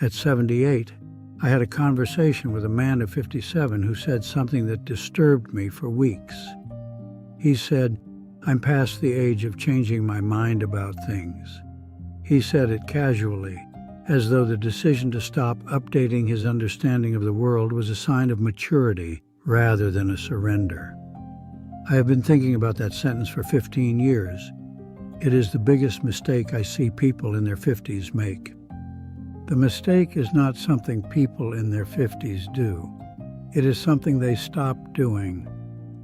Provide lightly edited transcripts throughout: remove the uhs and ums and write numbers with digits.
At 78, I had a conversation with a man of 57 who said something that disturbed me for weeks. He said, "I'm past the age of changing my mind about things." He said it casually, as though the decision to stop updating his understanding of the world was a sign of maturity rather than a surrender. I have been thinking about that sentence for 15 years. It is the biggest mistake I see people in their 50s make. The mistake is not something people in their 50s do. It is something they stop doing.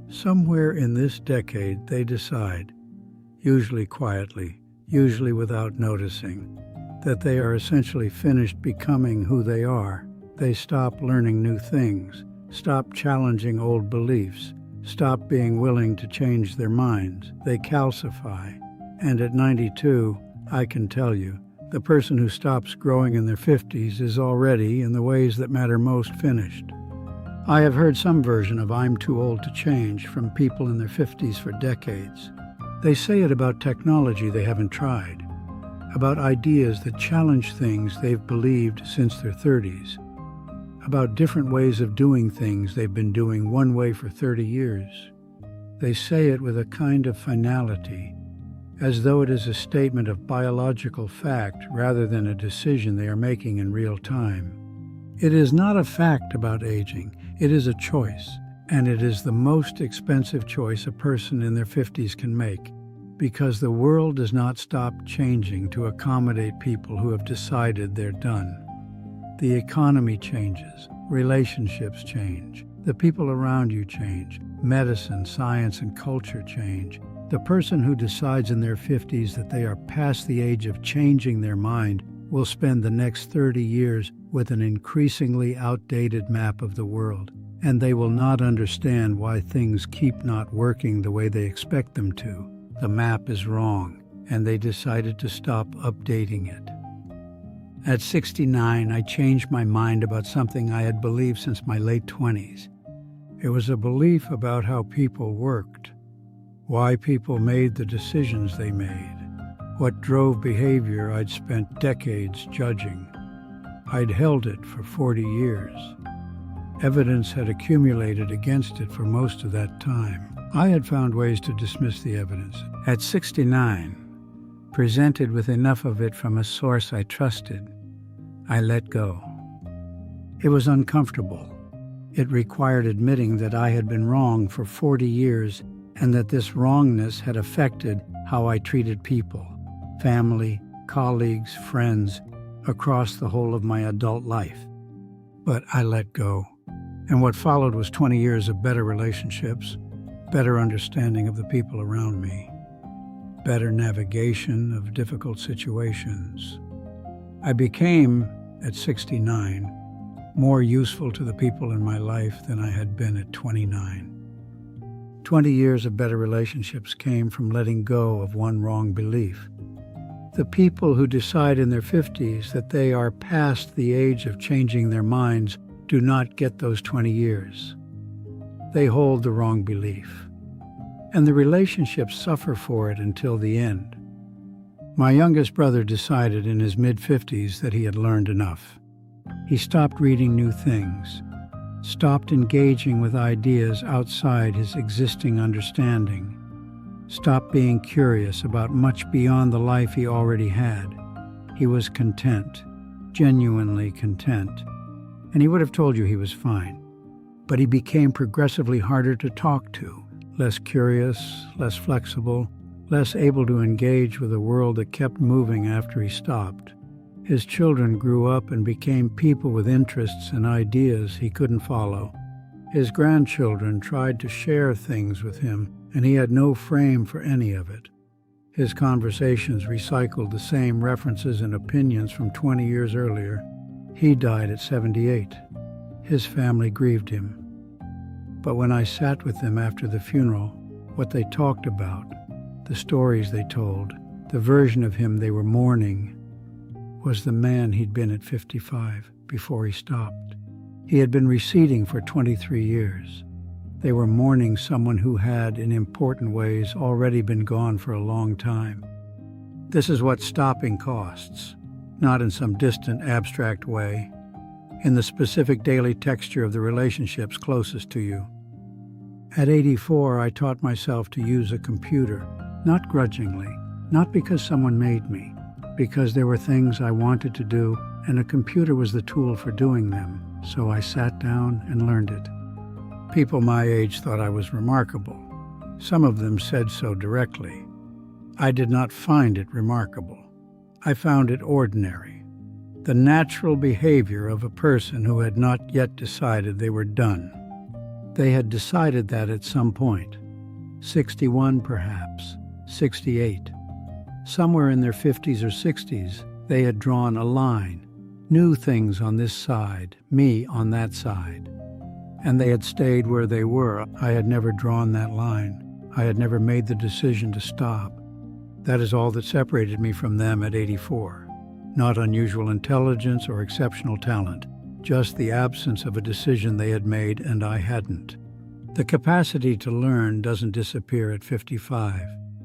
Somewhere in this decade, they decide, usually quietly, usually without noticing, that they are essentially finished becoming who they are. They stop learning new things, stop challenging old beliefs, stop being willing to change their minds. They calcify. And at 92, I can tell you, the person who stops growing in their 50s is already, in the ways that matter most, finished. I have heard some version of "I'm too old to change" from people in their 50s for decades. They say it about technology they haven't tried, about ideas that challenge things they've believed since their 30s, about different ways of doing things they've been doing one way for 30 years. They say it with a kind of finality, as though it is a statement of biological fact rather than a decision they are making in real time. It is not a fact about aging, it is a choice, and it is the most expensive choice a person in their 50s can make, because the world does not stop changing to accommodate people who have decided they're done. The economy changes, relationships change, the people around you change, medicine, science, and culture change. The person who decides in their 50s that they are past the age of changing their mind will spend the next 30 years with an increasingly outdated map of the world, and they will not understand why things keep not working the way they expect them to. The map is wrong, and they decided to stop updating it. At 69, I changed my mind about something I had believed since my late 20s. It was a belief about how people worked, why people made the decisions they made, what drove behavior I'd spent decades judging. I'd held it for 40 years. Evidence had accumulated against it for most of that time. I had found ways to dismiss the evidence. At 69, presented with enough of it from a source I trusted, I let go. It was uncomfortable. It required admitting that I had been wrong for 40 years and that this wrongness had affected how I treated people, family, colleagues, friends, across the whole of my adult life. But I let go. And what followed was 20 years of better relationships, better understanding of the people around me, better navigation of difficult situations. I became, at 69, more useful to the people in my life than I had been at 29. 20 years of better relationships came from letting go of one wrong belief. The people who decide in their 50s that they are past the age of changing their minds do not get those 20 years. They hold the wrong belief, and the relationships suffer for it until the end. My youngest brother decided in his mid-50s that he had learned enough. He stopped reading new things, stopped engaging with ideas outside his existing understanding, stopped being curious about much beyond the life he already had. He was content, genuinely content, and he would have told you he was fine. But he became progressively harder to talk to, less curious, less flexible, less able to engage with a world that kept moving after he stopped. His children grew up and became people with interests and ideas he couldn't follow. His grandchildren tried to share things with him, and he had no frame for any of it. His conversations recycled the same references and opinions from 20 years earlier. He died at 78. His family grieved him. But when I sat with them after the funeral, what they talked about, the stories they told, the version of him they were mourning, was the man he'd been at 55 before he stopped. He had been receding for 23 years. They were mourning someone who had, in important ways, already been gone for a long time. This is what stopping costs. not in some distant, abstract way, in the specific daily texture of the relationships closest to you. At 84, I taught myself to use a computer, not grudgingly, not because someone made me, because there were things I wanted to do, and a computer was the tool for doing them, so I sat down and learned it. People my age thought I was remarkable. Some of them said so directly. I did not find it remarkable. I found it ordinary, the natural behavior of a person who had not yet decided they were done. They had decided that at some point, 61 perhaps, 68. Somewhere in their 50s or 60s, they had drawn a line, knew things on this side, me on that side. And they had stayed where they were. I had never drawn that line. I had never made the decision to stop. That is all that separated me from them at 84. Not unusual intelligence or exceptional talent, just the absence of a decision they had made and I hadn't. The capacity to learn doesn't disappear at 55.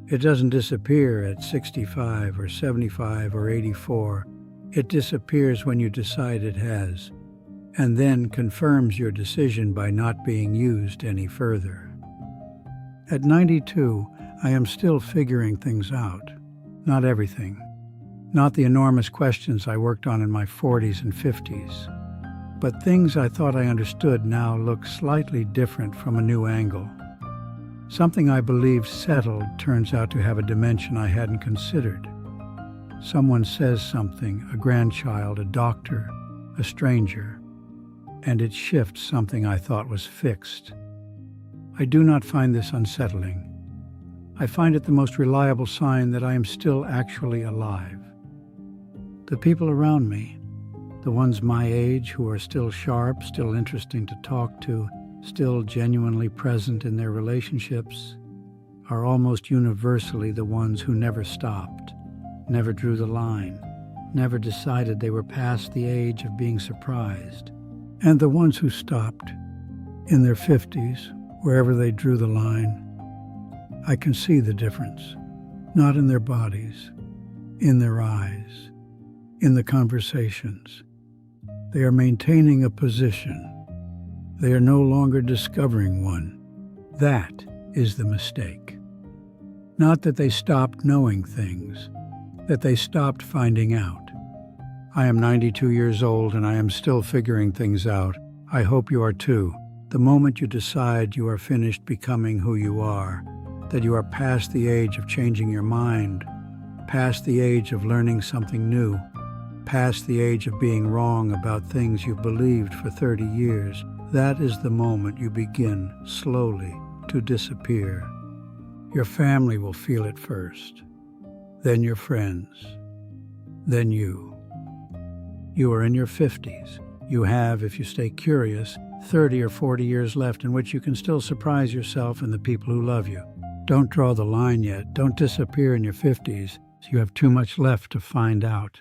It doesn't disappear at 65 or 75 or 84. It disappears when you decide it has, and then confirms your decision by not being used any further. At 92, I am still figuring things out. Not everything. Not the enormous questions I worked on in my 40s and 50s. But things I thought I understood now look slightly different from a new angle. Something I believed settled turns out to have a dimension I hadn't considered. Someone says something, a grandchild, a doctor, a stranger, and it shifts something I thought was fixed. I do not find this unsettling. I find it the most reliable sign that I am still actually alive. The people around me, the ones my age who are still sharp, still interesting to talk to, still genuinely present in their relationships, are almost universally the ones who never stopped, never drew the line, never decided they were past the age of being surprised. And the ones who stopped, in their 50s, wherever they drew the line, I can see the difference, not in their bodies, in their eyes, in the conversations. They are maintaining a position. They are no longer discovering one. That is the mistake. Not that they stopped knowing things, that they stopped finding out. I am 92 years old and I am still figuring things out. I hope you are too. The moment you decide you are finished becoming who you are, that you are past the age of changing your mind, past the age of learning something new, past the age of being wrong about things you've believed for 30 years, that is the moment you begin slowly to disappear. Your family will feel it first, then your friends, then you. You are in your 50s. You have, if you stay curious, 30 or 40 years left in which you can still surprise yourself and the people who love you. Don't draw the line yet. Don't disappear in your 50s. You have too much left to find out.